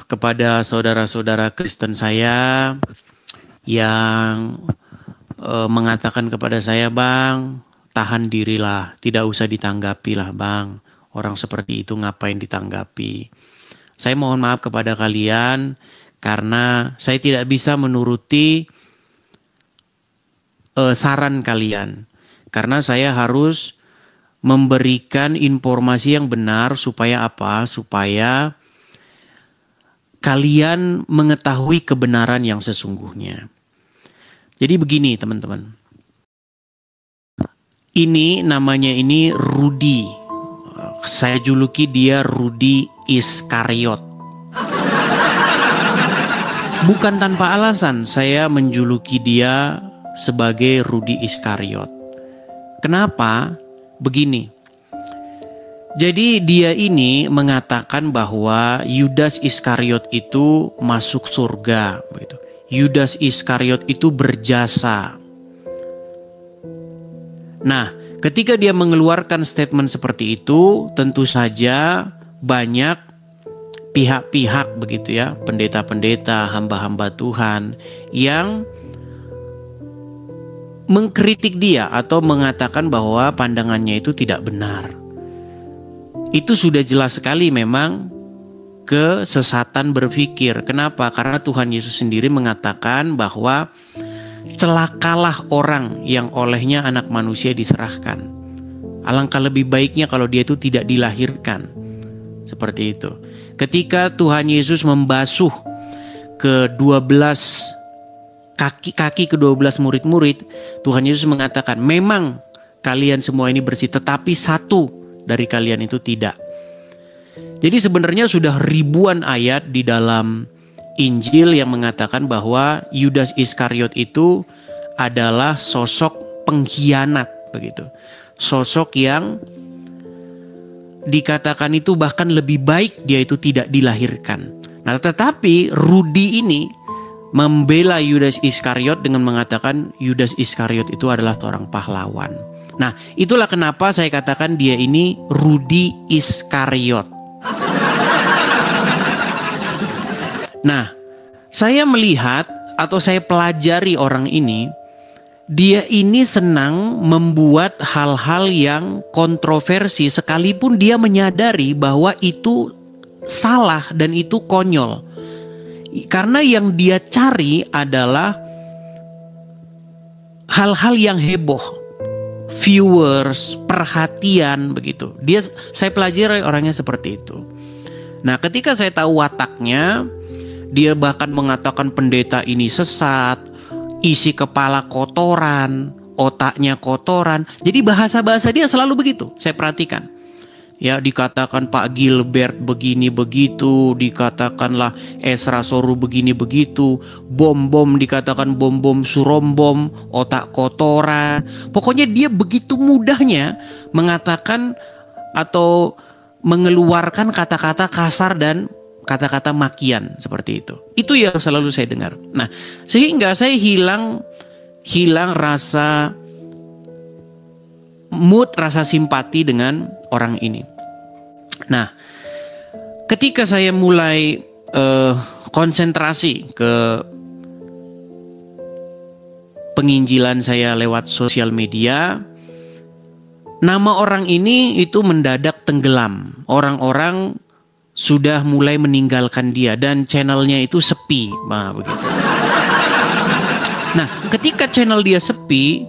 kepada saudara-saudara Kristen saya yang mengatakan kepada saya, "Bang, tahan dirilah, tidak usah ditanggapi lah Bang. Orang seperti itu ngapain ditanggapi?" Saya mohon maaf kepada kalian karena saya tidak bisa menuruti saran kalian. Karena saya harus memberikan informasi yang benar supaya apa? Supaya kalian mengetahui kebenaran yang sesungguhnya. Jadi begini teman-teman. Ini namanya Rudy. Saya juluki dia Rudy Iskariot. Bukan tanpa alasan saya menjuluki dia sebagai Rudy Iskariot. Kenapa? Begini. Jadi dia ini mengatakan bahwa Yudas Iskariot itu masuk surga. Begitu. Yudas Iskariot itu berjasa. Nah, ketika dia mengeluarkan statement seperti itu, tentu saja banyak pihak-pihak begitu ya, pendeta-pendeta, hamba-hamba Tuhan yang mengkritik dia atau mengatakan bahwa pandangannya itu tidak benar. Itu sudah jelas sekali memang kesesatan berpikir. Kenapa? Karena Tuhan Yesus sendiri mengatakan bahwa celakalah orang yang olehnya anak manusia diserahkan. Alangkah lebih baiknya kalau dia itu tidak dilahirkan. Seperti itu. Ketika Tuhan Yesus membasuh kaki ke-12 murid-murid, Tuhan Yesus mengatakan, memang kalian semua ini bersih, tetapi satu dari kalian itu tidak. Jadi sebenarnya sudah ribuan ayat di dalam Injil yang mengatakan bahwa Yudas Iskariot itu adalah sosok pengkhianat begitu. Sosok yang dikatakan itu bahkan lebih baik dia itu tidak dilahirkan. Nah, tetapi Rudy ini membela Yudas Iskariot dengan mengatakan Yudas Iskariot itu adalah seorang pahlawan. Nah, itulah kenapa saya katakan dia ini Rudy Iskariot. Nah, saya melihat atau saya pelajari orang ini, dia ini senang membuat hal-hal yang kontroversi sekalipun dia menyadari bahwa itu salah dan itu konyol. Karena yang dia cari adalah hal-hal yang heboh, viewers, perhatian begitu. Saya pelajari orangnya seperti itu. Nah, ketika saya tahu wataknya, dia bahkan mengatakan pendeta ini sesat, isi kepala kotoran, otaknya kotoran. Jadi bahasa-bahasa dia selalu begitu. Saya perhatikan. Ya, dikatakan Pak Gilbert begini begitu, dikatakanlah Esra Soru begini begitu, bom-bom dikatakan bom-bom surombom, otak kotoran. Pokoknya dia begitu mudahnya mengatakan atau mengeluarkan kata-kata kasar dan kata-kata makian seperti itu. Itu yang selalu saya dengar. Nah, sehingga saya hilang rasa mood, rasa simpati dengan orang ini. Nah, ketika saya mulai konsentrasi ke penginjilan saya lewat sosial media, nama orang ini itu mendadak tenggelam. Orang-orang sudah mulai meninggalkan dia dan channelnya itu sepi. Nah, begitu. Nah, ketika channel dia sepi,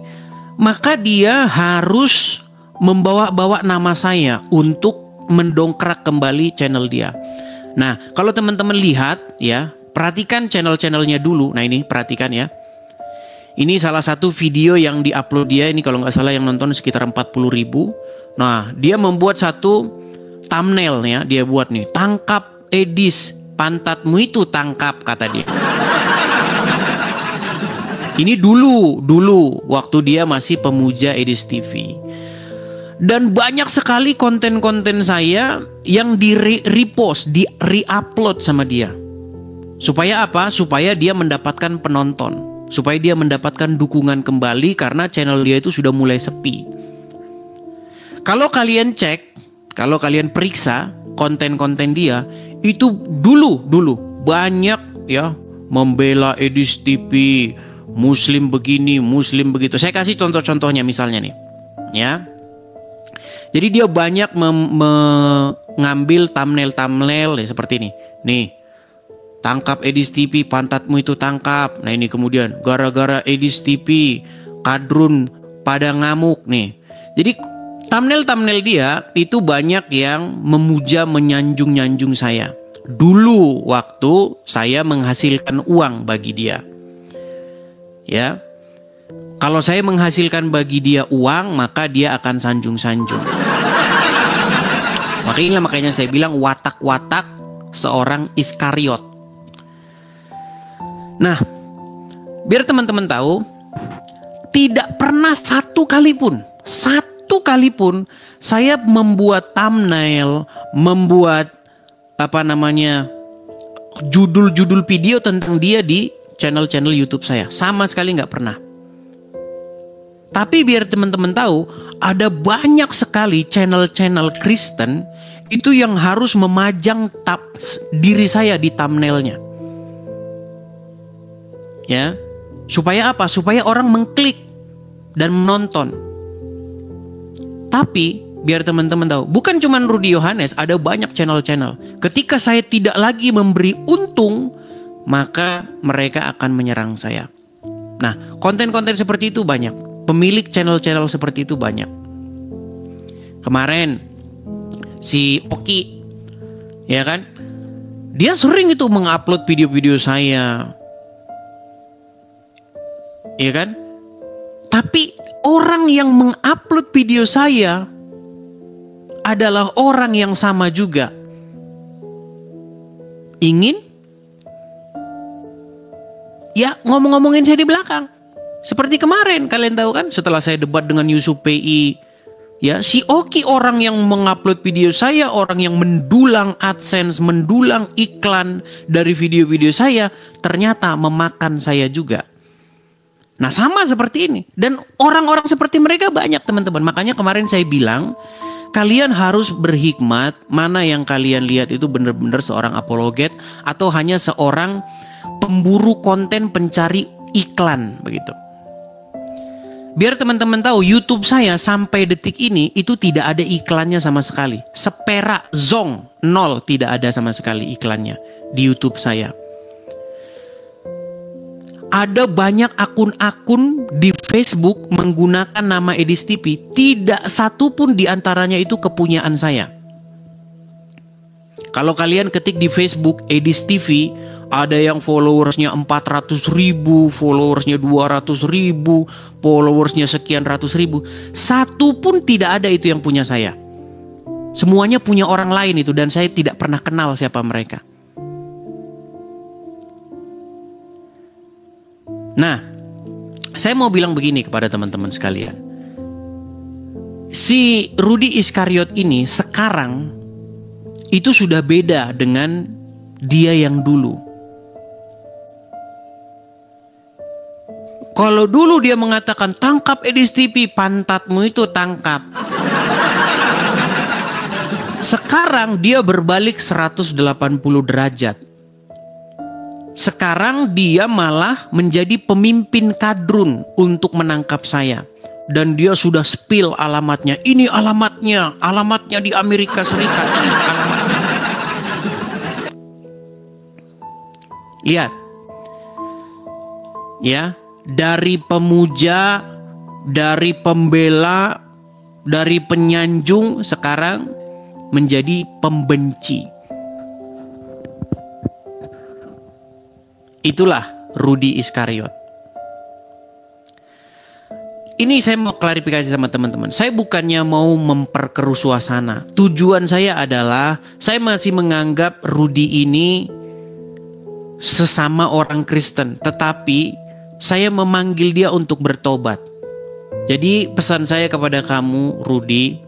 maka dia harus membawa-bawa nama saya untuk mendongkrak kembali channel dia. Nah, kalau teman-teman lihat ya, perhatikan channel-channelnya dulu. Nah, ini perhatikan ya. Ini salah satu video yang diupload dia, ini kalau nggak salah yang nonton sekitar 40.000. Nah, dia membuat satu thumbnail ya, dia buat nih, tangkap Edis, pantatmu itu tangkap, kata dia. Ini dulu waktu dia masih pemuja Edis TV. Dan banyak sekali konten-konten saya yang di-repost, di-re-upload sama dia. Supaya apa? Supaya dia mendapatkan penonton. Supaya dia mendapatkan dukungan kembali karena channel dia itu sudah mulai sepi. Kalau kalian cek, kalau kalian periksa konten-konten dia, itu dulu banyak ya membela Edis TV, Muslim begini, Muslim begitu. Saya kasih contoh-contohnya misalnya nih, ya. Jadi dia banyak mengambil thumbnail ya, seperti ini. Nih, tangkap Edis TV, pantatmu itu tangkap. Nah ini kemudian gara-gara Edis TV, kadrun pada ngamuk nih. Jadi thumbnail dia itu banyak yang memuja, menyanjung-nyanjung saya. Dulu waktu saya menghasilkan uang bagi dia. Ya. Kalau saya menghasilkan bagi dia uang, maka dia akan sanjung-sanjung. Makanya saya bilang watak-watak seorang Iskariot. Nah, biar teman-teman tahu, tidak pernah satu kali pun saya membuat thumbnail, membuat judul-judul video tentang dia di channel-channel YouTube saya. Sama sekali nggak pernah. Tapi biar teman-teman tahu, ada banyak sekali channel-channel Kristen itu yang harus memajang diri saya di thumbnailnya. Ya, supaya apa? Supaya orang mengklik dan menonton. Tapi biar teman-teman tahu, bukan cuma Rudy Yohanes, ada banyak channel-channel. Ketika saya tidak lagi memberi untung, maka mereka akan menyerang saya. Nah, konten-konten seperti itu banyak. Pemilik channel-channel seperti itu banyak. Kemarin si Oki, ya kan, dia sering itu mengupload video-video saya, ya kan. Tapi orang yang mengupload video saya adalah orang yang sama juga ingin ya ngomong-ngomongin saya di belakang. Seperti kemarin, kalian tahu kan, setelah saya debat dengan Yusuf PI, ya, si Oki orang yang mengupload video saya, orang yang mendulang AdSense, mendulang iklan dari video-video saya, ternyata memakan saya juga. Nah, sama seperti ini. Dan orang-orang seperti mereka banyak, teman-teman. Makanya kemarin saya bilang, kalian harus berhikmat, mana yang kalian lihat itu benar-benar seorang apologet atau hanya seorang pemburu konten, pencari iklan, begitu. Biar teman-teman tahu, YouTube saya sampai detik ini itu tidak ada iklannya sama sekali. Seperak, zong, nol, tidak ada sama sekali iklannya di YouTube saya. Ada banyak akun-akun di Facebook menggunakan nama Edis TV. Tidak satu pun di antaranya itu kepunyaan saya. Kalau kalian ketik di Facebook Edis TV, ada yang followersnya 400.000, followersnya 200.000, followersnya sekian ratus ribu. Satu pun tidak ada itu yang punya saya. Semuanya punya orang lain itu, dan saya tidak pernah kenal siapa mereka. Nah, saya mau bilang begini kepada teman-teman sekalian. Si Rudy Iskariot ini sekarang itu sudah beda dengan dia yang dulu. Kalau dulu dia mengatakan, tangkap Edis TV, pantatmu itu tangkap. Sekarang dia berbalik 180 derajat. Sekarang dia malah menjadi pemimpin kadrun untuk menangkap saya. Dan dia sudah spill alamatnya. Ini alamatnya di Amerika Serikat. Ini alamatnya. Lihat. Ya. Dari pemuja, dari pembela, dari penyanjung, sekarang menjadi pembenci. Itulah Rudy Iskariot. Ini saya mau klarifikasi sama teman-teman. Saya bukannya mau memperkeruh suasana. Tujuan saya adalah saya masih menganggap Rudy ini sesama orang Kristen, tetapi saya memanggil dia untuk bertobat. Jadi pesan saya kepada kamu, Rudy,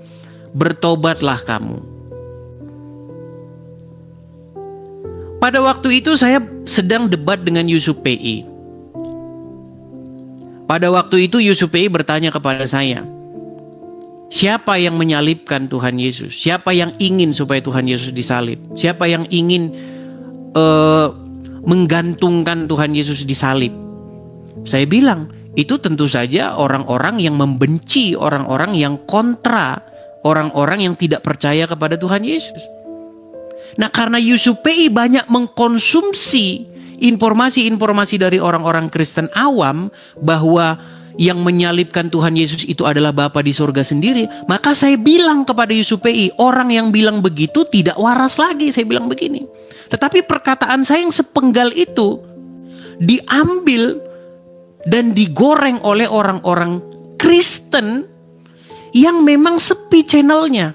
bertobatlah kamu. Pada waktu itu saya sedang debat dengan Yusuf PI. Pada waktu itu Yusuf PI bertanya kepada saya, siapa yang menyalibkan Tuhan Yesus? Siapa yang ingin supaya Tuhan Yesus disalib? Siapa yang ingin menggantungkan Tuhan Yesus di salib. Saya bilang, itu tentu saja orang-orang yang membenci, orang-orang yang kontra, orang-orang yang tidak percaya kepada Tuhan Yesus. Nah, karena USUPI banyak mengkonsumsi informasi-informasi dari orang-orang Kristen awam bahwa yang menyalibkan Tuhan Yesus itu adalah Bapa di surga sendiri, maka saya bilang kepada USUPI, orang yang bilang begitu tidak waras lagi. Saya bilang begini. Tetapi perkataan saya yang sepenggal itu diambil dan digoreng oleh orang-orang Kristen yang memang sepi channelnya.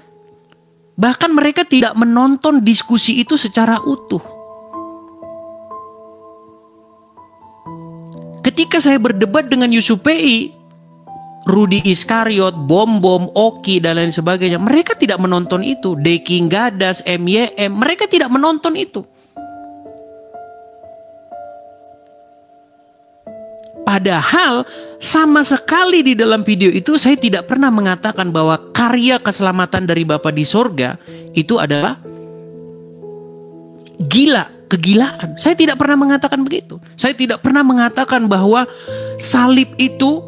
Bahkan mereka tidak menonton diskusi itu secara utuh. Ketika saya berdebat dengan USUPI, Rudy Iskariot, Bom Bom, Oki, dan lain sebagainya, mereka tidak menonton itu. Deki Gadas, MYM, mereka tidak menonton itu. Padahal sama sekali di dalam video itu saya tidak pernah mengatakan bahwa karya keselamatan dari Bapa di sorga itu adalah kegilaan. Saya tidak pernah mengatakan begitu. Saya tidak pernah mengatakan bahwa salib itu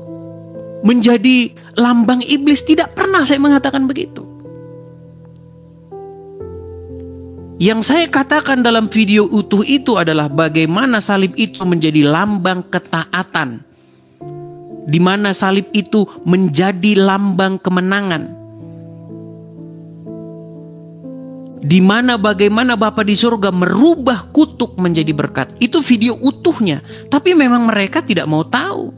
menjadi lambang iblis. Tidak pernah saya mengatakan begitu. Yang saya katakan dalam video utuh itu adalah bagaimana salib itu menjadi lambang ketaatan, di mana salib itu menjadi lambang kemenangan, di mana bagaimana Bapa di surga merubah kutuk menjadi berkat. Itu video utuhnya. Tapi memang mereka tidak mau tahu.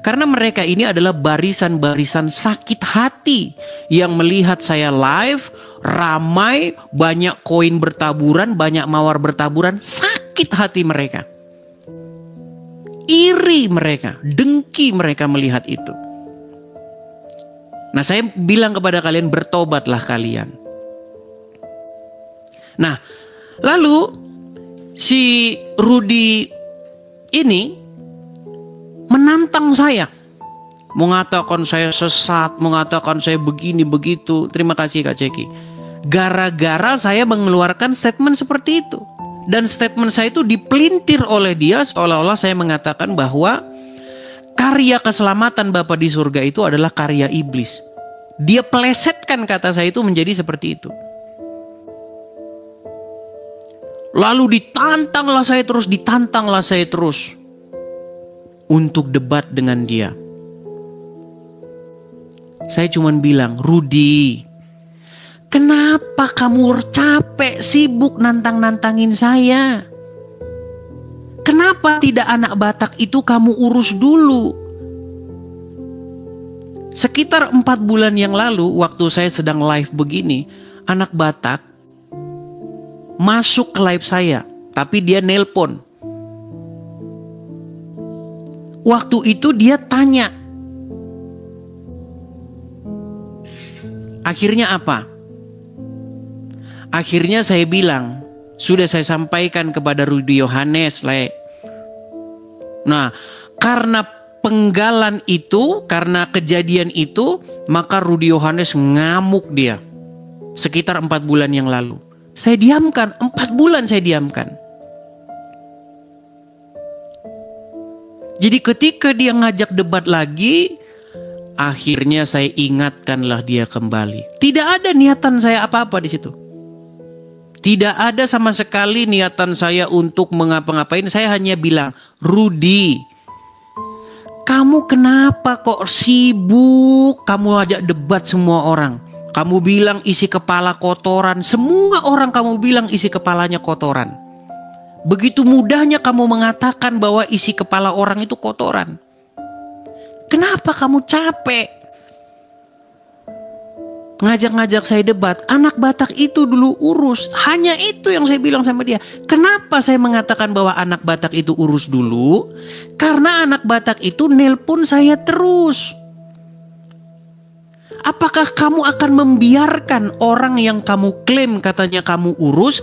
Karena mereka ini adalah barisan-barisan sakit hati yang melihat saya live, ramai, banyak koin bertaburan, banyak mawar bertaburan. Sakit hati mereka. Iri mereka, dengki mereka melihat itu. Nah, saya bilang kepada kalian, bertobatlah kalian. Nah, lalu si Rudy ini menantang saya, mengatakan saya sesat, mengatakan saya begini begitu. Terima kasih Kak Ceki. Gara-gara saya mengeluarkan statement seperti itu, dan statement saya itu dipelintir oleh dia seolah-olah saya mengatakan bahwa karya keselamatan Bapa di surga itu adalah karya iblis. Dia pelesetkan kata saya itu menjadi seperti itu. Lalu ditantanglah saya terus untuk debat dengan dia. Saya cuma bilang, Rudy, kenapa kamu capek sibuk nantangin saya? Kenapa tidak anak Batak itu kamu urus dulu? Sekitar 4 bulan yang lalu, waktu saya sedang live begini, anak Batak masuk ke live saya, tapi dia nelpon. Waktu itu dia tanya. Akhirnya apa? Akhirnya saya bilang, sudah saya sampaikan kepada Rudy Yohanes, Le. Nah, karena penggalan itu, karena kejadian itu, maka Rudy Yohanes ngamuk dia. Sekitar 4 bulan yang lalu. Saya diamkan, 4 bulan saya diamkan. Jadi ketika dia ngajak debat lagi, akhirnya saya ingatkanlah dia kembali. Tidak ada niatan saya apa-apa di situ. Tidak ada sama sekali niatan saya untuk mengapa-ngapain. Saya hanya bilang, Rudy, kamu kenapa kok sibuk? Kamu ajak debat semua orang. Kamu bilang isi kepala kotoran. Semua orang kamu bilang isi kepalanya kotoran. Begitu mudahnya kamu mengatakan bahwa isi kepala orang itu kotoran. Kenapa kamu capek ngajak-ngajak saya debat? Anak Batak itu dulu urus. Hanya itu yang saya bilang sama dia. Kenapa saya mengatakan bahwa anak Batak itu urus dulu? Karena anak Batak itu nelpon saya terus. Apakah kamu akan membiarkan orang yang kamu klaim katanya kamu urus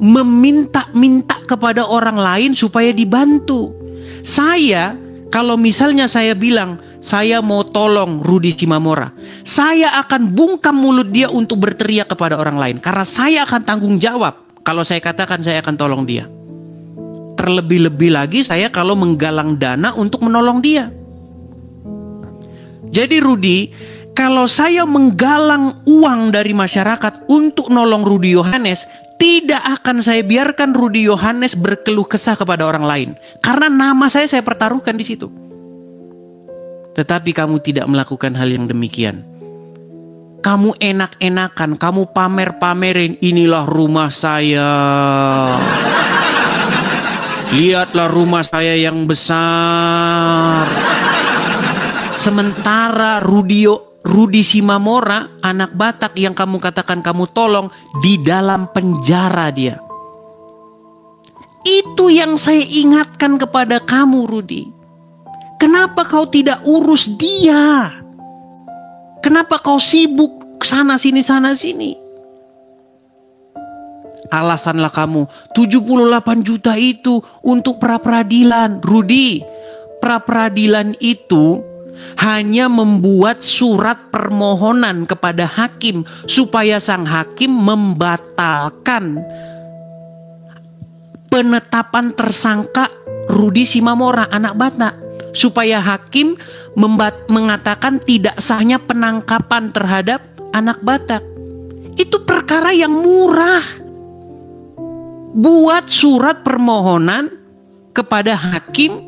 meminta-minta kepada orang lain supaya dibantu? Saya, kalau misalnya saya bilang saya mau tolong Rudy Cimamora, saya akan bungkam mulut dia untuk berteriak kepada orang lain. Karena saya akan tanggung jawab kalau saya katakan saya akan tolong dia. Terlebih-lebih lagi saya kalau menggalang dana untuk menolong dia. Jadi Rudy, kalau saya menggalang uang dari masyarakat untuk nolong Rudy Yohanes, tidak akan saya biarkan Rudy Yohanes berkeluh kesah kepada orang lain. Karena nama saya pertaruhkan di situ. Tetapi kamu tidak melakukan hal yang demikian. Kamu enak-enakan, kamu pamer-pamerin, inilah rumah saya. Lihatlah rumah saya yang besar. Sementara Rudy Simamora, anak Batak yang kamu katakan kamu tolong, di dalam penjara dia. Itu yang saya ingatkan kepada kamu, Rudy. Kenapa kau tidak urus dia? Kenapa kau sibuk sana sini? Alasanlah kamu 78 juta itu untuk pra-peradilan. Rudy, pra-peradilan itu hanya membuat surat permohonan kepada hakim supaya sang hakim membatalkan penetapan tersangka Rudy Simamora, anak Batak. Supaya hakim mengatakan tidak sahnya penangkapan terhadap anak Batak. Itu perkara yang murah. Buat surat permohonan kepada hakim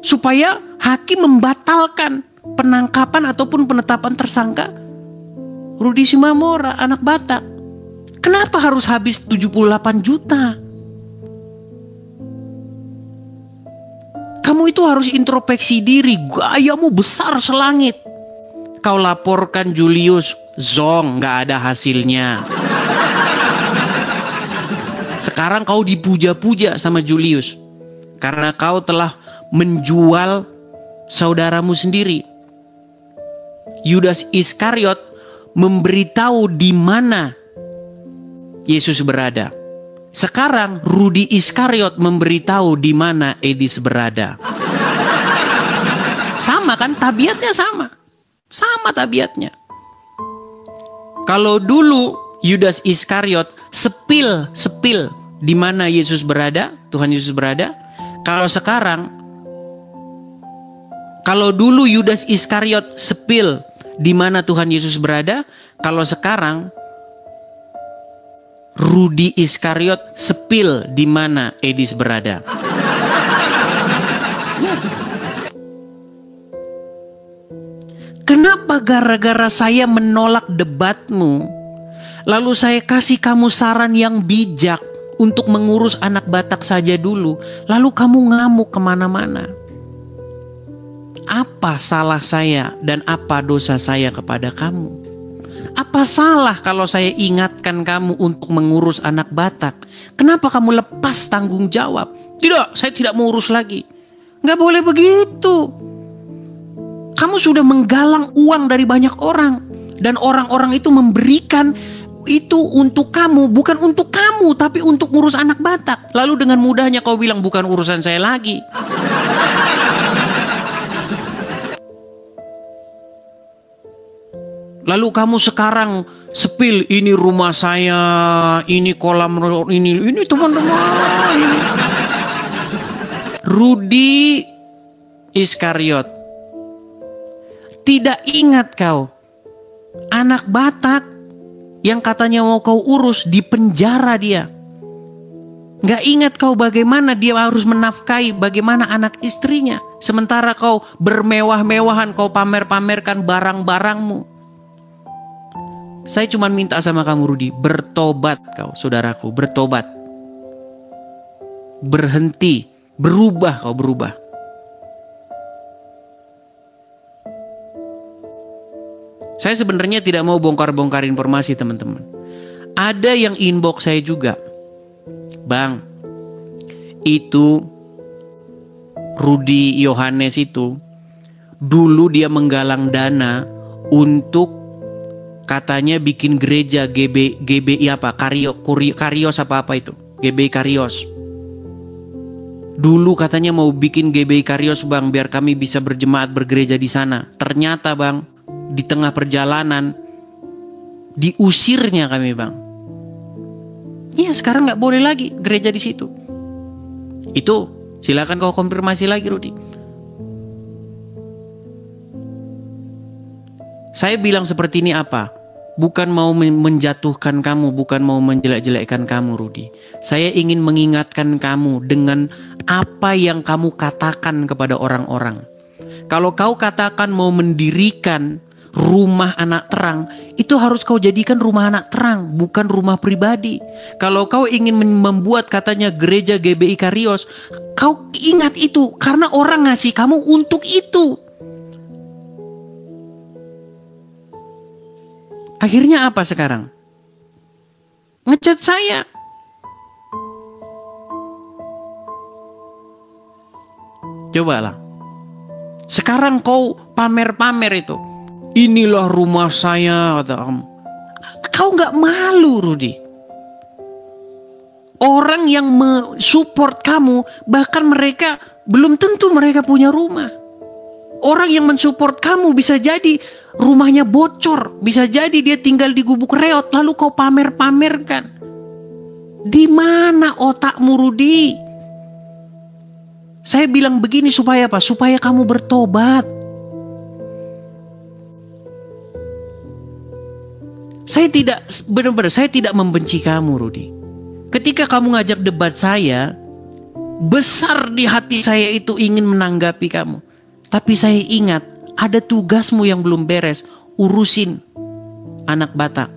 supaya hakim membatalkan penangkapan ataupun penetapan tersangka Rudy Simamora, anak Batak. Kenapa harus habis 78 juta? Kamu itu harus introspeksi diri. Gayamu besar selangit. Kau laporkan Julius, zong, gak ada hasilnya. Sekarang kau dipuja-puja sama Julius karena kau telah menjual saudaramu sendiri. Yudas Iskariot memberitahu di mana Yesus berada. Sekarang Rudy Iskariot memberitahu di mana Edis berada. Sama kan? Tabiatnya sama. Sama tabiatnya. Kalau dulu Yudas Iskariot sepil di mana Yesus berada, Tuhan Yesus berada. Kalau dulu Yudas Iskariot sepil di mana Tuhan Yesus berada, kalau sekarang Rudy Iskariot sepil di mana Edis berada. Kenapa gara-gara saya menolak debatmu, lalu saya kasih kamu saran yang bijak untuk mengurus anak Batak saja dulu, lalu kamu ngamuk kemana-mana? Apa salah saya dan apa dosa saya kepada kamu? Apa salah kalau saya ingatkan kamu untuk mengurus anak Batak? Kenapa kamu lepas tanggung jawab? Tidak, saya tidak mau urus lagi. Nggak boleh begitu. Kamu sudah menggalang uang dari banyak orang. Dan orang-orang itu memberikan itu untuk kamu. Bukan untuk kamu, tapi untuk ngurus anak Batak. Lalu dengan mudahnya kau bilang bukan urusan saya lagi. Lalu kamu sekarang sepil, ini rumah saya, ini kolam, ini teman-teman. Rudy Iskariot, tidak ingat kau anak Batak yang katanya mau kau urus di penjara dia. Gak ingat kau bagaimana dia harus menafkahi bagaimana anak istrinya. Sementara kau bermewah-mewahan, kau pamer-pamerkan barang-barangmu. Saya cuma minta sama kamu Rudy, bertobat kau saudaraku, bertobat. Berhenti, berubah kau berubah. Saya sebenarnya tidak mau bongkar-bongkar informasi teman-teman. Ada yang inbox saya juga. Bang, itu Rudy Yohanes itu dulu dia menggalang dana untuk katanya bikin gereja GBI apa? Karios apa itu? GBI Karios. Dulu katanya mau bikin GBI Karios bang, biar kami bisa berjemaat bergereja di sana. Ternyata bang, di tengah perjalanan diusirnya kami bang. Iya sekarang nggak boleh lagi gereja di situ. Itu silakan kau konfirmasi lagi, Rudi. Saya bilang seperti ini apa? Bukan mau menjatuhkan kamu, bukan mau menjelek-jelekkan kamu, Rudi. Saya ingin mengingatkan kamu dengan apa yang kamu katakan kepada orang-orang. Kalau kau katakan mau mendirikan rumah anak terang, itu harus kau jadikan rumah anak terang, bukan rumah pribadi. Kalau kau ingin membuat katanya gereja GBI Karios, kau ingat itu karena orang ngasih kamu untuk itu. Akhirnya apa sekarang? Ngecat saya. Cobalah. Sekarang kau pamer-pamer itu. Inilah rumah saya, kata kamu. Kau nggak malu, Rudi? Orang yang mensupport kamu, bahkan mereka belum tentu mereka punya rumah. Orang yang mensupport kamu bisa jadi rumahnya bocor, bisa jadi dia tinggal di gubuk reot, lalu kau pamer-pamerkan. Di mana otakmu, Rudi? Saya bilang begini supaya apa? Supaya kamu bertobat. Saya tidak membenci kamu, Rudi. Ketika kamu ngajak debat saya, besar di hati saya itu ingin menanggapi kamu. Tapi saya ingat, ada tugasmu yang belum beres, urusin anak Batak.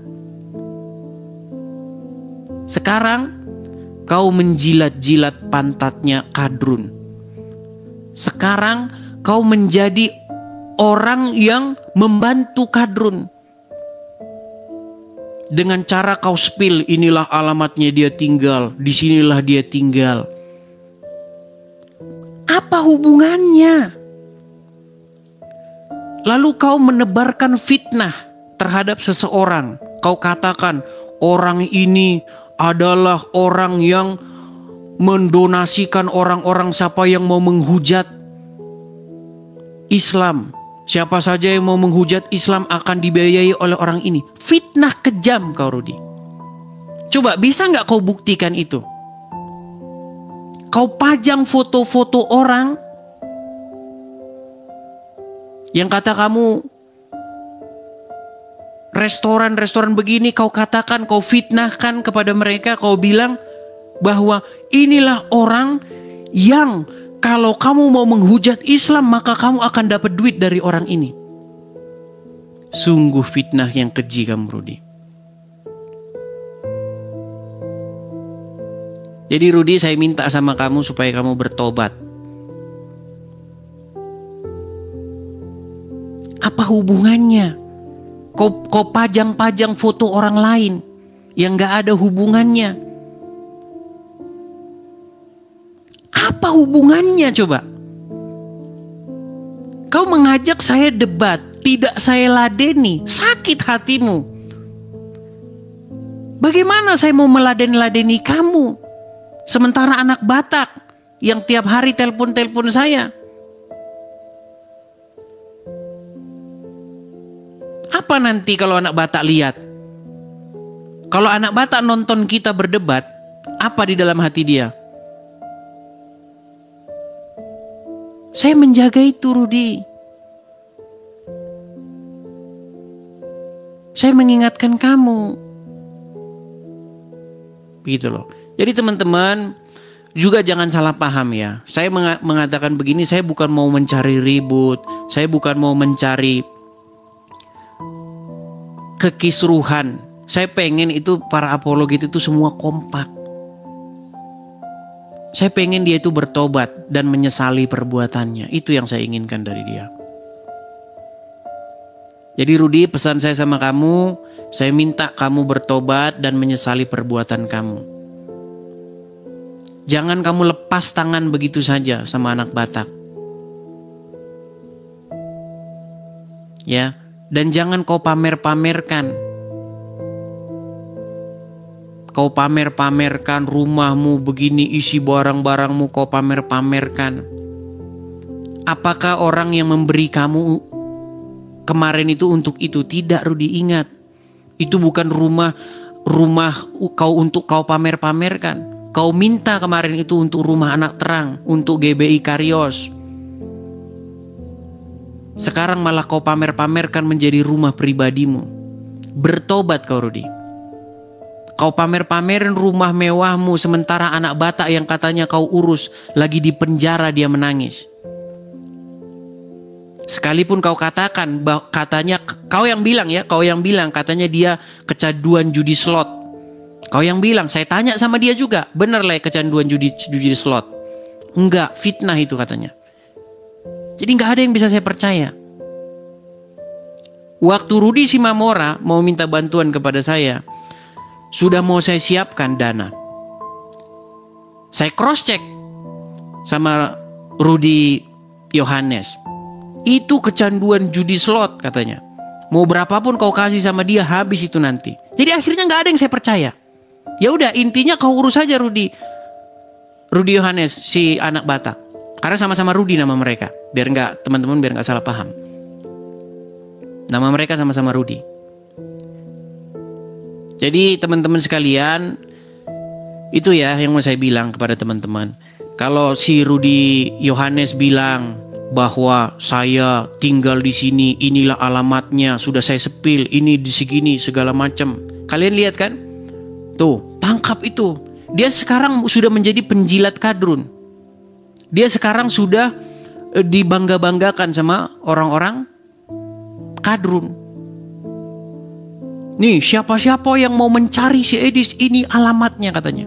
Sekarang kau menjilat-jilat pantatnya Kadrun. Sekarang kau menjadi orang yang membantu Kadrun. Dengan cara kau spill, inilah alamatnya dia tinggal, disinilah dia tinggal. Apa hubungannya? Lalu kau menebarkan fitnah terhadap seseorang. Kau katakan orang ini adalah orang yang mendonasikan orang-orang siapa yang mau menghujat Islam. Siapa saja yang mau menghujat Islam akan dibiayai oleh orang ini. Fitnah kejam kau, Rudi. Coba bisa nggak kau buktikan itu? Kau pajang foto-foto orang yang kata kamu restoran-restoran begini, kau katakan, kau fitnahkan kepada mereka, kau bilang bahwa inilah orang yang kalau kamu mau menghujat Islam maka kamu akan dapat duit dari orang ini. Sungguh fitnah yang keji kamu, Rudi. Jadi Rudi, saya minta sama kamu supaya kamu bertobat. Apa hubungannya? Kau pajang-pajang foto orang lain yang gak ada hubungannya. Apa hubungannya coba? Kau mengajak saya debat, tidak saya ladeni, sakit hatimu. Bagaimana saya mau meladeni kamu? Sementara anak Batak yang tiap hari telepon saya. Apa nanti kalau anak Batak lihat? Kalau anak Batak nonton kita berdebat, apa di dalam hati dia? Saya menjaga itu, Rudi. Saya mengingatkan kamu. Begitu loh. Jadi teman-teman juga jangan salah paham ya. Saya mengatakan begini, saya bukan mau mencari ribut. Saya bukan mau mencari kekisruhan. Saya pengen itu para apologit itu semua kompak. Saya pengen dia itu bertobat dan menyesali perbuatannya. Itu yang saya inginkan dari dia. Jadi Rudi, pesan saya sama kamu, saya minta kamu bertobat dan menyesali perbuatan kamu. Jangan kamu lepas tangan begitu saja sama anak Batak. Ya, dan jangan kau pamer-pamerkan. Kau pamer-pamerkan rumahmu begini, isi barang-barangmu kau pamer-pamerkan. Apakah orang yang memberi kamu kemarin itu untuk itu? Tidak, Rudi, ingat. Itu bukan rumah kau untuk kau pamer-pamerkan. Kau minta kemarin itu untuk rumah anak terang, untuk GBI Karios. Sekarang malah kau pamer-pamerkan menjadi rumah pribadimu. Bertobat kau, Rudi. Kau pamer-pamerin rumah mewahmu, sementara anak Batak yang katanya kau urus lagi di penjara, dia menangis. Sekalipun kau katakan, katanya kau yang bilang ya, kau yang bilang katanya dia kecanduan judi slot. Kau yang bilang, saya tanya sama dia juga, bener lah kecanduan judi slot? Enggak, fitnah itu katanya. Jadi nggak ada yang bisa saya percaya. Waktu Rudi Simamora mau minta bantuan kepada saya, sudah mau saya siapkan dana. Saya cross check sama Rudi Yohanes. Itu kecanduan judi slot katanya. Mau berapapun kau kasih sama dia, habis itu nanti. Jadi akhirnya nggak ada yang saya percaya. Ya udah, intinya kau urus saja Rudi Yohanes, si anak Batak. Karena sama-sama Rudi nama mereka. Biar nggak, teman-teman biar nggak salah paham. Nama mereka sama-sama Rudi. Jadi teman-teman sekalian, itu ya yang mau saya bilang kepada teman-teman. Kalau si Rudi Yohanes bilang bahwa saya tinggal di sini, inilah alamatnya, sudah saya sepil, ini di segini segala macam. Kalian lihat kan? Tuh, tangkap itu. Dia sekarang sudah menjadi penjilat kadrun. Dia sekarang sudah dibangga-banggakan sama orang-orang kadrun. Nih, siapa-siapa yang mau mencari si Edis, ini alamatnya katanya.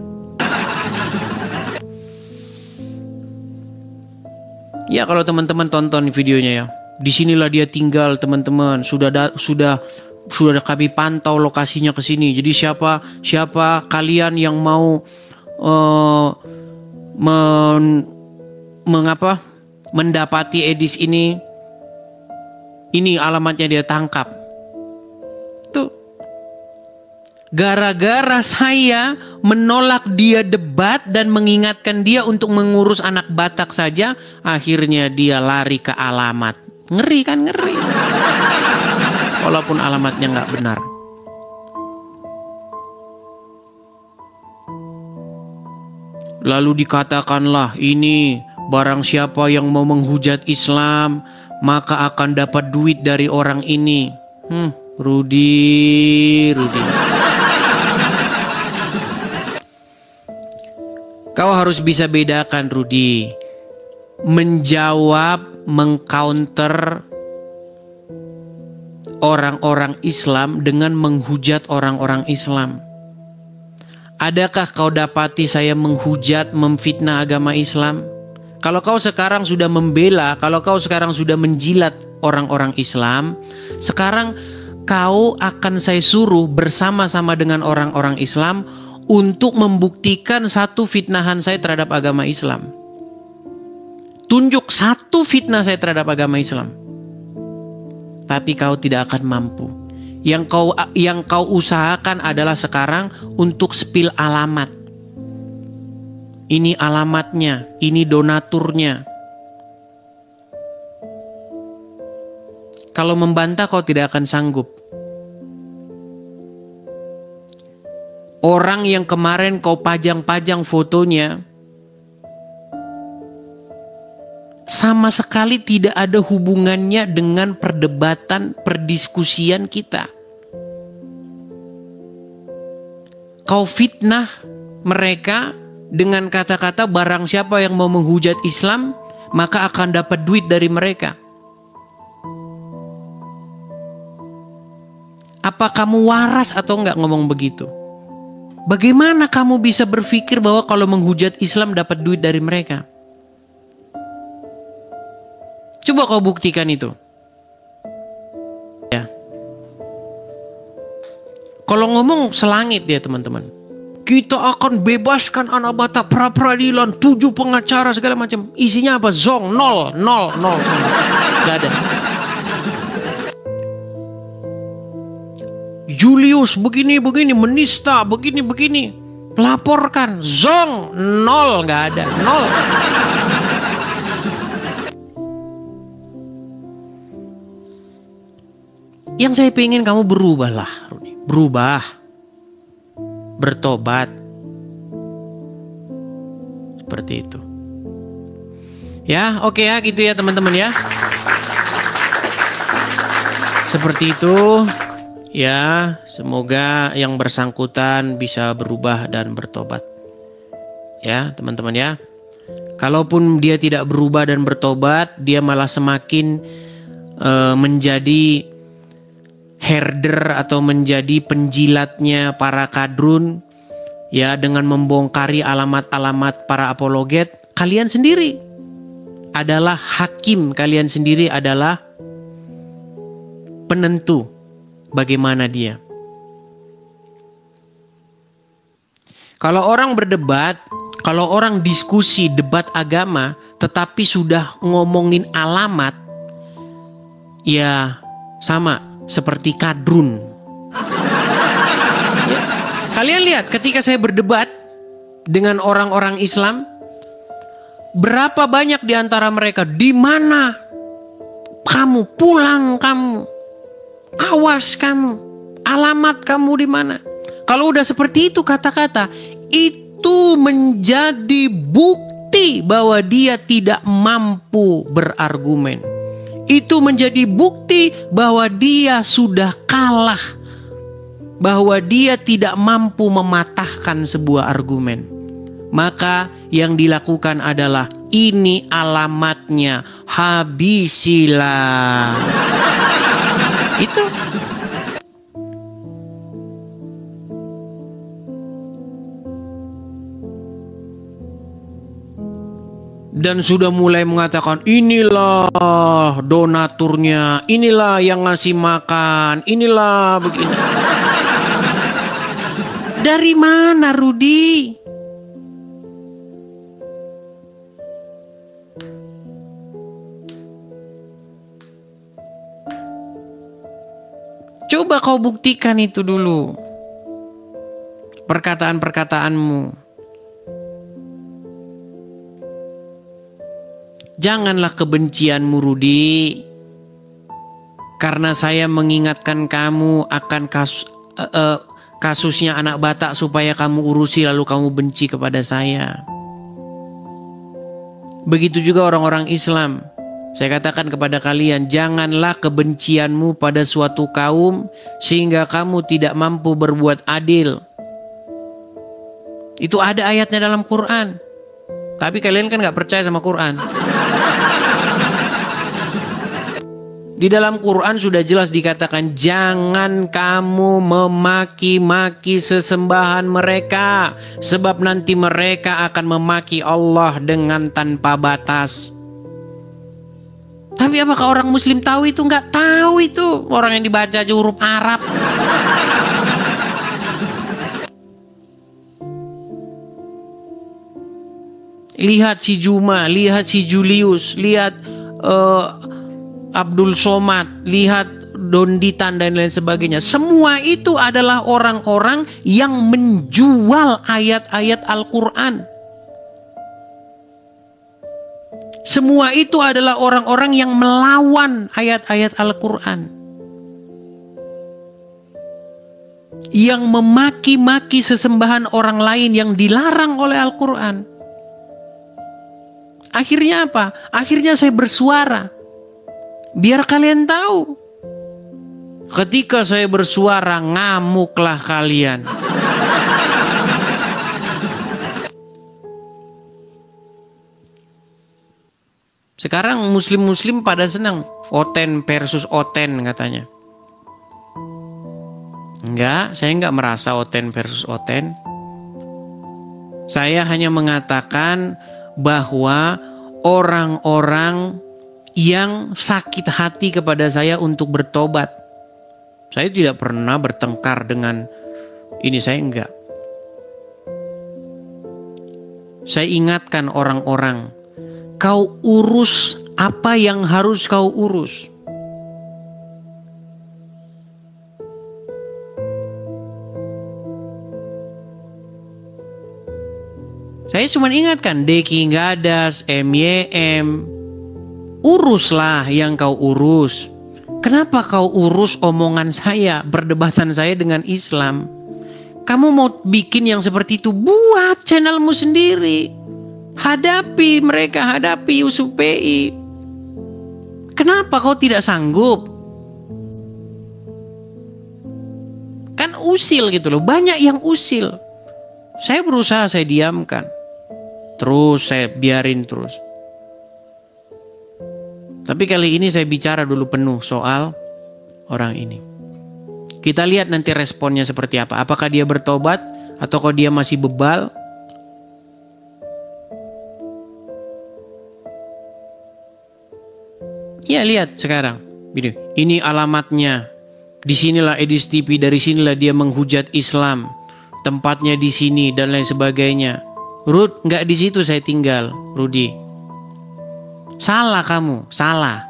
Ya, kalau teman-teman tonton videonya ya. Disinilah dia tinggal, teman-teman. Sudah kami pantau lokasinya ke sini. Jadi siapa kalian yang mau mendapati Edis ini alamatnya, dia tangkap. Tuh. Gara-gara saya menolak dia debat dan mengingatkan dia untuk mengurus anak Batak saja, akhirnya dia lari ke alamat. Ngeri kan, ngeri. Walaupun alamatnya nggak benar. Lalu dikatakanlah, ini barang siapa yang mau menghujat Islam, maka akan dapat duit dari orang ini. Rudi. Kau harus bisa bedakan, Rudi. Menjawab, mengcounter orang-orang Islam dengan menghujat orang-orang Islam. Adakah kau dapati saya menghujat, memfitnah agama Islam? Kalau kau sekarang sudah membela, kalau kau sekarang sudah menjilat orang-orang Islam, sekarang kau akan saya suruh bersama-sama dengan orang-orang Islam untuk membuktikan satu fitnahan saya terhadap agama Islam. Tunjuk satu fitnah saya terhadap agama Islam. Tapi kau tidak akan mampu. Yang kau usahakan adalah sekarang untuk spill alamat. Ini alamatnya, ini donaturnya. Kalau membantah kau tidak akan sanggup. Orang yang kemarin kau pajang-pajang fotonya sama sekali tidak ada hubungannya dengan perdebatan, perdiskusian kita. Kau fitnah mereka dengan kata-kata barang siapa yang mau menghujat Islam, maka akan dapat duit dari mereka. Apa kamu waras atau enggak ngomong begitu? Bagaimana kamu bisa berpikir bahwa kalau menghujat Islam dapat duit dari mereka? Coba kau buktikan itu. Ya. Kalau ngomong selangit dia, teman-teman. Kita akan bebaskan anak Batak, pra peradilan, 7 pengacara segala macam. Isinya apa? Zong, nol. Gak ada. Julius begini, menista, begini. Laporkan, zong, nol, gak ada, nol. Yang saya pengen kamu berubahlah, Rudi. Berubah. Bertobat. seperti itu. Ya, oke ya, gitu ya teman-teman ya. Seperti itu. Ya, semoga yang bersangkutan bisa berubah dan bertobat. Ya, teman-teman ya. Kalaupun dia tidak berubah dan bertobat, dia malah semakin menjadi herder atau menjadi penjilatnya para kadrun, ya, dengan membongkari alamat-alamat para apologet. Kalian sendiri adalah hakim, kalian sendiri adalah penentu bagaimana dia. Kalau orang berdebat, kalau orang diskusi debat agama tetapi sudah ngomongin alamat, ya sama seperti kadrun. Ya. Kalian lihat ketika saya berdebat dengan orang-orang Islam, berapa banyak di antara mereka, di mana kamu, pulang kamu, awas kamu, alamat kamu di mana. Kalau udah seperti itu kata-kata, itu menjadi bukti bahwa dia tidak mampu berargumen. Itu menjadi bukti bahwa dia sudah kalah, bahwa dia tidak mampu mematahkan sebuah argumen. Maka yang dilakukan adalah, ini alamatnya, habisilah. Itu. Dan sudah mulai mengatakan, inilah donaturnya, inilah yang ngasih makan, inilah begini. Dari mana, Rudi? Coba kau buktikan itu dulu, perkataan-perkataanmu. Janganlah kebencianmu, Rudi, karena saya mengingatkan kamu akan kasusnya anak Batak supaya kamu urusi lalu kamu benci kepada saya. Begitu juga orang-orang Islam. Saya katakan kepada kalian, janganlah kebencianmu pada suatu kaum sehingga kamu tidak mampu berbuat adil. Itu ada ayatnya dalam Quran. Tapi kalian kan gak percaya sama Quran. Di dalam Quran sudah jelas dikatakan, jangan kamu memaki-maki sesembahan mereka, sebab nanti mereka akan memaki Allah dengan tanpa batas. Tapi apakah orang Muslim tahu itu? Nggak tahu itu. Orang yang dibaca aja huruf Arab. Lihat si Juma, lihat si Julius, lihat Abdul Somad, lihat Donditan dan lain sebagainya. Semua itu adalah orang-orang yang menjual ayat-ayat Al-Quran. Semua itu adalah orang-orang yang melawan ayat-ayat Al-Quran. Yang memaki-maki sesembahan orang lain yang dilarang oleh Al-Quran. Akhirnya apa? Akhirnya saya bersuara. Biar kalian tahu. Ketika saya bersuara, ngamuklah kalian. Sekarang muslim-muslim pada senang. Oten versus Oten katanya. Enggak, saya enggak merasa Oten versus Oten. Saya hanya mengatakan bahwa orang-orang yang sakit hati kepada saya untuk bertobat. Saya tidak pernah bertengkar dengan ini, saya enggak. Saya ingatkan orang-orang, kau urus apa yang harus kau urus. Saya cuma ingatkan, Deki Gadas, MYM, uruslah yang kau urus. Kenapa kau urus omongan saya, perdebatan saya dengan Islam? Kamu mau bikin yang seperti itu, buat channelmu sendiri. Hadapi mereka, hadapi Yusuf PI. Kenapa kau tidak sanggup? Kan usil gitu loh, banyak yang usil. Saya berusaha, saya diamkan. Terus saya biarin terus. Tapi kali ini saya bicara dulu penuh soal orang ini. Kita lihat nanti responnya seperti apa. Apakah dia bertobat atau kalau dia masih bebal? Ya lihat sekarang. Ini alamatnya. Disinilah Edis TV, dari sinilah dia menghujat Islam. Tempatnya di sini dan lain sebagainya. Rud, nggak di situ saya tinggal, Rudi. Salah kamu, salah.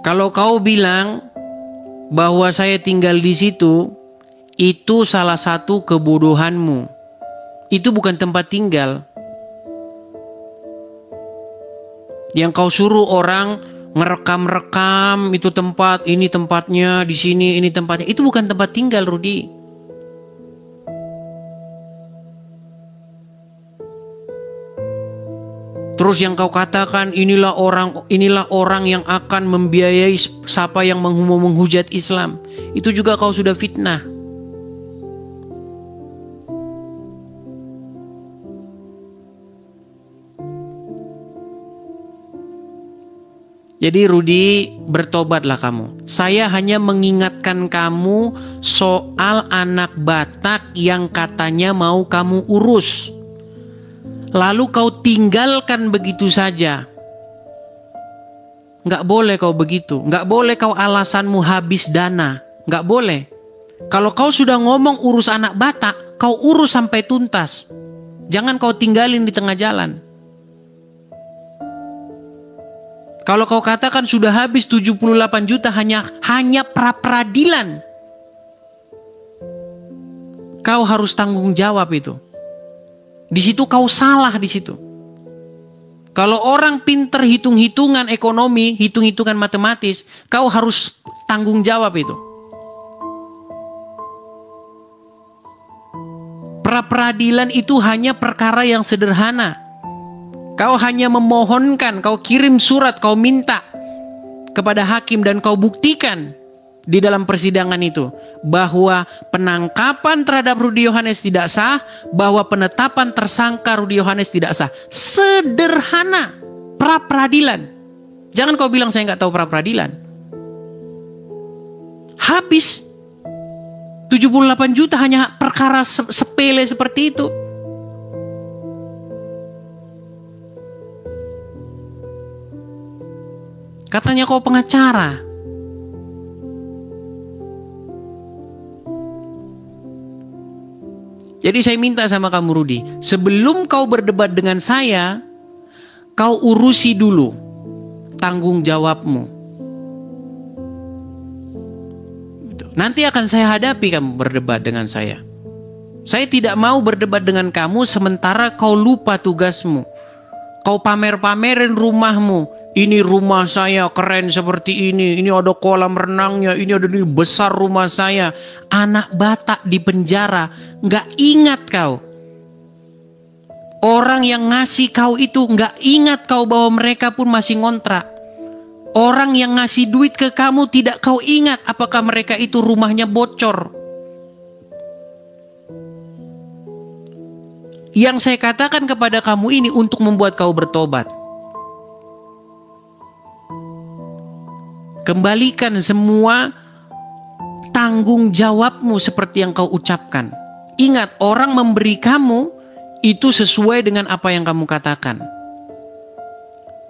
Kalau kau bilang bahwa saya tinggal di situ, itu salah satu kebodohanmu. Itu bukan tempat tinggal. Yang kau suruh orang ngerekam-rekam itu tempat, ini tempatnya, di sini, ini tempatnya. Itu bukan tempat tinggal, Rudi. Terus yang kau katakan inilah orang yang akan membiayai siapa yang menghujat Islam. Itu juga kau sudah fitnah. Jadi Rudi, bertobatlah kamu. Saya hanya mengingatkan kamu soal anak Batak yang katanya mau kamu urus. Lalu kau tinggalkan begitu saja. Nggak boleh kau begitu. Nggak boleh kau alasanmu habis dana. Nggak boleh. Kalau kau sudah ngomong urus anak Batak, kau urus sampai tuntas. Jangan kau tinggalin di tengah jalan. Kalau kau katakan sudah habis 78 juta hanya pra-peradilan. Kau harus tanggung jawab itu. Di situ kau salah di situ. Kalau orang pinter hitung-hitungan ekonomi, hitung-hitungan matematis, kau harus tanggung jawab itu. Pra-peradilan itu hanya perkara yang sederhana. Kau hanya memohonkan, kau kirim surat, kau minta kepada hakim dan kau buktikan di dalam persidangan itu bahwa penangkapan terhadap Rudi Yohanes tidak sah, bahwa penetapan tersangka Rudi Yohanes tidak sah. Sederhana, pra-peradilan. Jangan kau bilang saya nggak tahu pra-peradilan. Habis 78 juta hanya perkara sepele seperti itu. Katanya kau pengacara. Jadi saya minta sama kamu Rudi, sebelum kau berdebat dengan saya, kau urusi dulu tanggung jawabmu. Nanti akan saya hadapi kamu berdebat dengan saya. Saya tidak mau berdebat dengan kamu sementara kau lupa tugasmu. Kau pamer-pamerin rumahmu. Ini rumah saya keren seperti ini ada kolam renangnya, ini ada ini besar rumah saya. Anak Batak di penjara, nggak ingat kau. Orang yang ngasih kau itu nggak ingat kau bahwa mereka pun masih ngontrak. Orang yang ngasih duit ke kamu tidak kau ingat apakah mereka itu rumahnya bocor. Yang saya katakan kepada kamu ini untuk membuat kau bertobat. Kembalikan semua tanggung jawabmu seperti yang kau ucapkan. Ingat, orang memberi kamu itu sesuai dengan apa yang kamu katakan.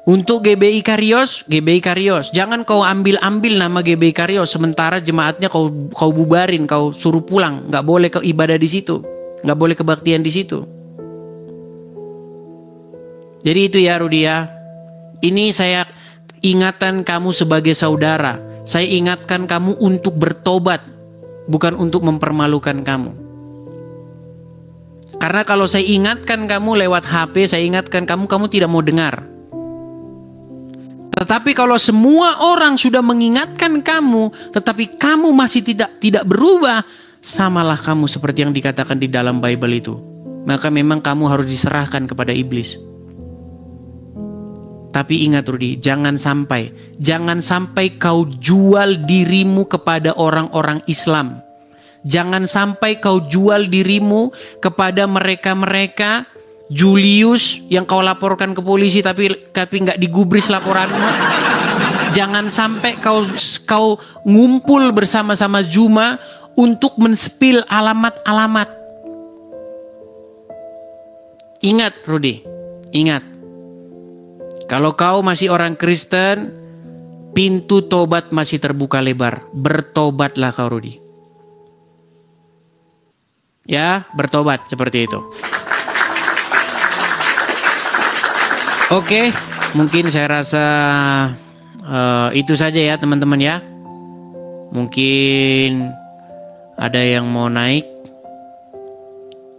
Untuk GBI Karios, GBI Karios. Jangan kau ambil-ambil nama GBI Karios sementara jemaatnya kau bubarin, kau suruh pulang. Nggak boleh kau ibadah di situ, nggak boleh kebaktian di situ. Jadi itu ya Rudi ya. Ini saya ingatan kamu sebagai saudara. Saya ingatkan kamu untuk bertobat, bukan untuk mempermalukan kamu. Karena kalau saya ingatkan kamu lewat HP, saya ingatkan kamu tidak mau dengar. Tetapi kalau semua orang sudah mengingatkan kamu, tetapi kamu masih tidak berubah, samalah kamu seperti yang dikatakan di dalam Bible itu. maka memang kamu harus diserahkan kepada iblis. Tapi ingat Rudi, jangan sampai kau jual dirimu kepada orang-orang Islam. Jangan sampai kau jual dirimu kepada mereka-mereka Julius yang kau laporkan ke polisi tapi nggak digubris laporanmu. Jangan sampai kau ngumpul bersama-sama Juma untuk menspil alamat-alamat. Ingat Rudi, ingat. Kalau kau masih orang Kristen, pintu tobat masih terbuka lebar. Bertobatlah kau Rudi. Ya, bertobat seperti itu. Oke, mungkin saya rasa itu saja ya teman-teman ya. Mungkin ada yang mau naik,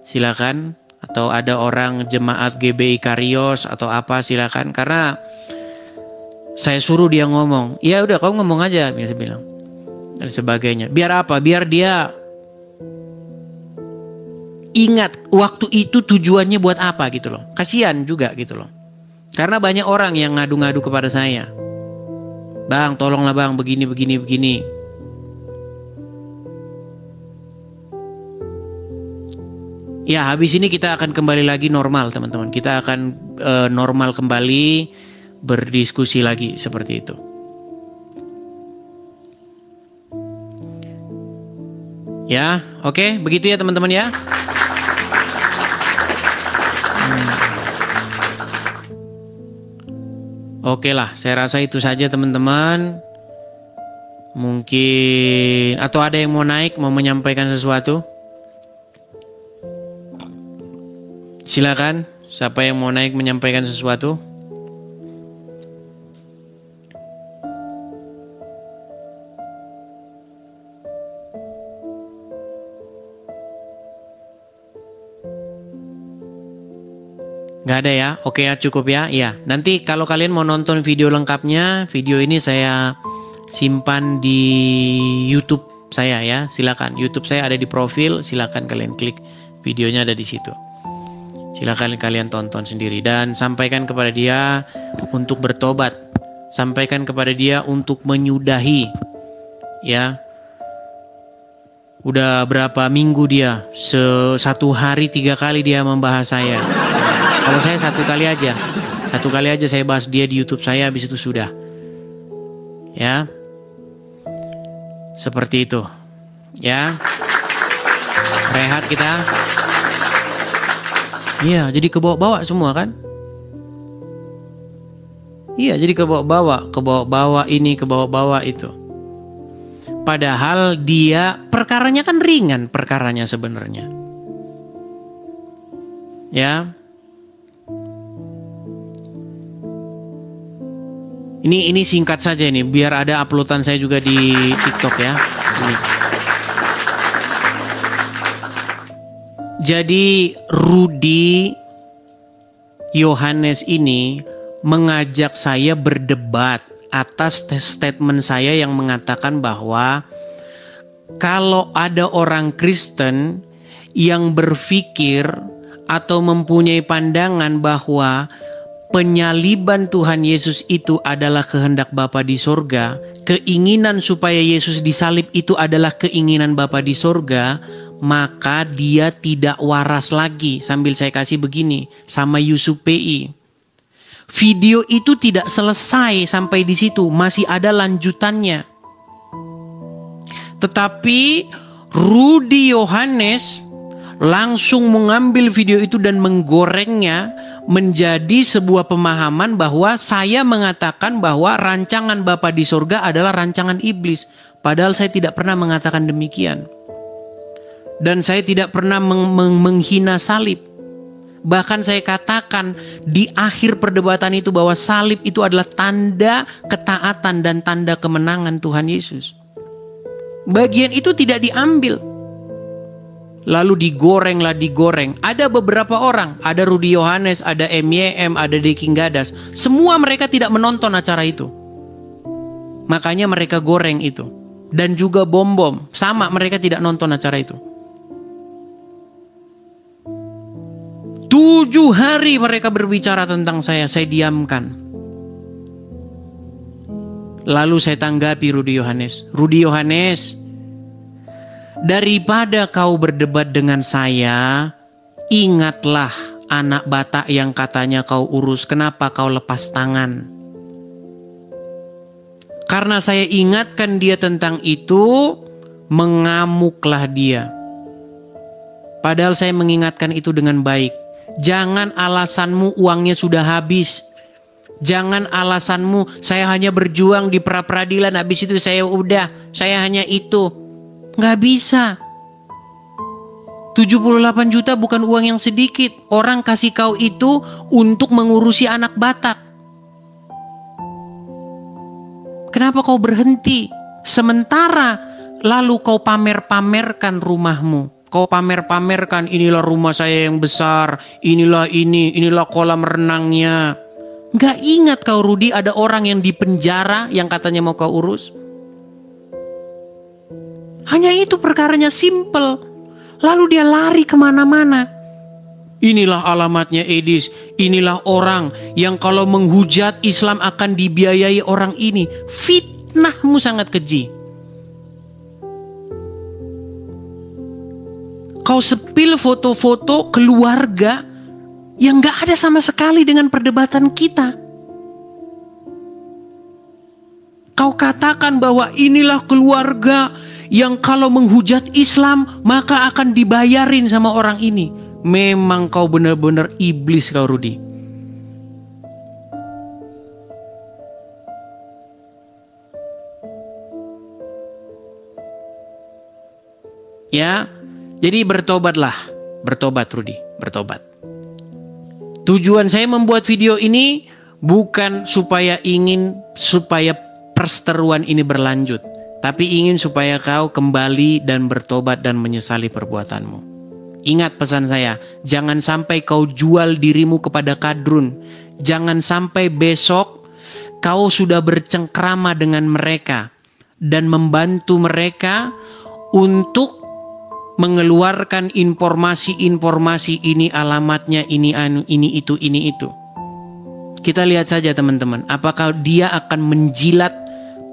silakan. Atau ada orang jemaat GBI Karios atau apa, silakan. Karena saya suruh dia ngomong, ya udah kau ngomong aja, biasa bilang dan sebagainya. Biar apa? Biar dia ingat waktu itu tujuannya buat apa gitu loh. Kasihan juga gitu loh. Karena banyak orang yang ngadu-ngadu kepada saya. Bang, tolonglah bang, begini. Ya, habis ini kita akan kembali lagi normal teman-teman. Kita akan normal kembali, berdiskusi lagi seperti itu. Ya, oke, begitu ya teman-teman ya. Oke lah, saya rasa itu saja teman-teman. Mungkin atau ada yang mau naik, mau menyampaikan sesuatu? Silakan, siapa yang mau naik menyampaikan sesuatu? Nggak ada ya? Oke ya, cukup ya. Ya, nanti kalau kalian mau nonton video lengkapnya, video ini saya simpan di YouTube saya ya. Silakan, YouTube saya ada di profil, silakan kalian klik, videonya ada di situ. Silakan kalian tonton sendiri dan sampaikan kepada dia untuk bertobat. Sampaikan kepada dia untuk menyudahi. Ya. Udah berapa minggu dia? Satu hari 3 kali dia membahas saya. Kalau saya 1 kali aja. 1 kali aja saya bahas dia di YouTube saya, habis itu sudah. Ya. Seperti itu. Ya. Rehat kita. Iya, jadi kebawa-bawa semua kan? Iya, jadi kebawa-bawa ini, kebawa-bawa itu. Padahal dia perkaranya kan ringan perkaranya sebenarnya. Ya. Ini singkat saja ini, biar ada uploadan saya juga di TikTok ya. Ini. Jadi Rudi Yohanes ini mengajak saya berdebat atas statement saya yang mengatakan bahwa kalau ada orang Kristen yang berpikir atau mempunyai pandangan bahwa penyaliban Tuhan Yesus itu adalah kehendak Bapa di sorga, keinginan supaya Yesus disalib itu adalah keinginan Bapa di sorga, maka dia tidak waras lagi. Sambil saya kasih begini sama Yusuf PI. Video itu tidak selesai sampai di situ, masih ada lanjutannya. Tetapi Rudi Yohanes langsung mengambil video itu dan menggorengnya menjadi sebuah pemahaman bahwa saya mengatakan bahwa rancangan Bapa di sorga adalah rancangan iblis. Padahal saya tidak pernah mengatakan demikian. Dan saya tidak pernah menghina salib. Bahkan saya katakan di akhir perdebatan itu bahwa salib itu adalah tanda ketaatan dan tanda kemenangan Tuhan Yesus. Bagian itu tidak diambil. Lalu digoreng. Ada beberapa orang, ada Rudi Yohanes, ada MYM, ada Deking Gadas. Semua mereka tidak menonton acara itu. Makanya mereka goreng itu. Dan juga Bom-Bom, sama, mereka tidak nonton acara itu. 7 hari mereka berbicara tentang saya diamkan. Lalu saya tanggapi Rudi Yohanes, daripada kau berdebat dengan saya, ingatlah anak Batak yang katanya kau urus, kenapa kau lepas tangan? Karena saya ingatkan dia tentang itu, mengamuklah dia. Padahal saya mengingatkan itu dengan baik. Jangan alasanmu uangnya sudah habis. Jangan alasanmu saya hanya berjuang di pra-peradilan, habis itu saya hanya itu. Nggak bisa. 78 juta bukan uang yang sedikit. Orang kasih kau itu untuk mengurusi anak Batak. Kenapa kau berhenti? Sementara lalu kau pamer-pamerkan rumahmu. Kau pamer-pamerkan, inilah rumah saya yang besar, inilah kolam renangnya. Gak ingat kau Rudi, ada orang yang di penjara yang katanya mau kau urus? Hanya itu, perkaranya simple. Lalu dia lari kemana-mana. Inilah alamatnya Edis, inilah orang yang kalau menghujat Islam akan dibiayai orang ini. Fitnahmu sangat keji. Kau sepil foto-foto keluarga yang gak ada sama sekali dengan perdebatan kita. Kau katakan bahwa inilah keluarga yang kalau menghujat Islam maka akan dibayarin sama orang ini. Memang kau benar-benar iblis kau Rudi. Ya, jadi bertobatlah. Bertobat Rudi, bertobat. Tujuan saya membuat video ini bukan supaya perseteruan ini berlanjut, tapi ingin supaya kau kembali dan bertobat dan menyesali perbuatanmu. Ingat pesan saya, jangan sampai kau jual dirimu kepada kadrun. Jangan sampai besok kau sudah bercengkrama dengan mereka dan membantu mereka untuk mengeluarkan informasi-informasi, ini alamatnya, ini itu. Kita lihat saja teman-teman, apakah dia akan menjilat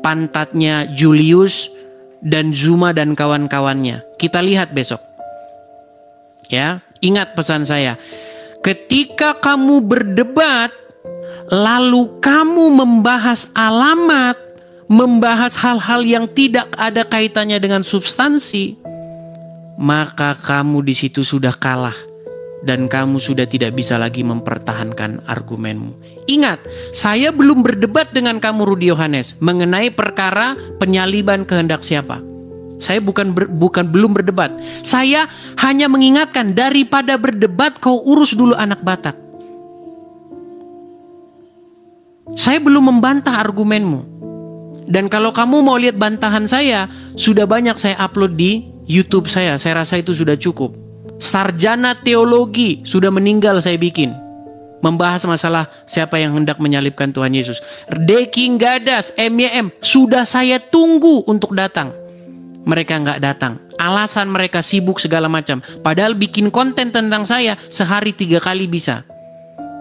pantatnya Julius dan Zuma dan kawan-kawannya. Kita lihat besok. Ya, ingat pesan saya. Ketika kamu berdebat, lalu kamu membahas alamat, membahas hal-hal yang tidak ada kaitannya dengan substansi, maka kamu di situ sudah kalah dan kamu sudah tidak bisa lagi mempertahankan argumenmu. Ingat, saya belum berdebat dengan kamu Rudi Yohanes mengenai perkara penyaliban kehendak siapa. Saya belum berdebat. Saya hanya mengingatkan, daripada berdebat kau urus dulu anak Batak. Saya belum membantah argumenmu. Dan kalau kamu mau lihat bantahan saya, sudah banyak saya upload di YouTube saya rasa itu sudah cukup. Sarjana teologi sudah meninggal saya bikin, membahas masalah siapa yang hendak menyalibkan Tuhan Yesus. Deking Gadas, MYM sudah saya tunggu untuk datang. Mereka nggak datang. Alasan mereka sibuk segala macam. Padahal bikin konten tentang saya sehari 3 kali bisa.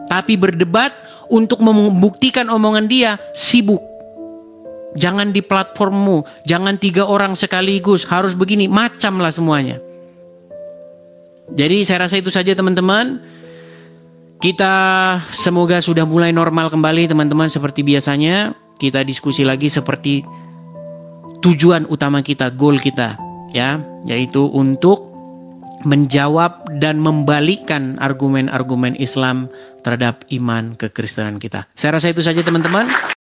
Tapi berdebat untuk membuktikan omongan dia sibuk. Jangan di platformmu, jangan 3 orang sekaligus, harus begini, macam lah semuanya. Jadi saya rasa itu saja teman-teman. Kita semoga sudah mulai normal kembali teman-teman, seperti biasanya. Kita diskusi lagi seperti tujuan utama kita, goal kita, ya, yaitu untuk menjawab dan membalikkan argumen-argumen Islam terhadap iman kekristenan kita. Saya rasa itu saja teman-teman.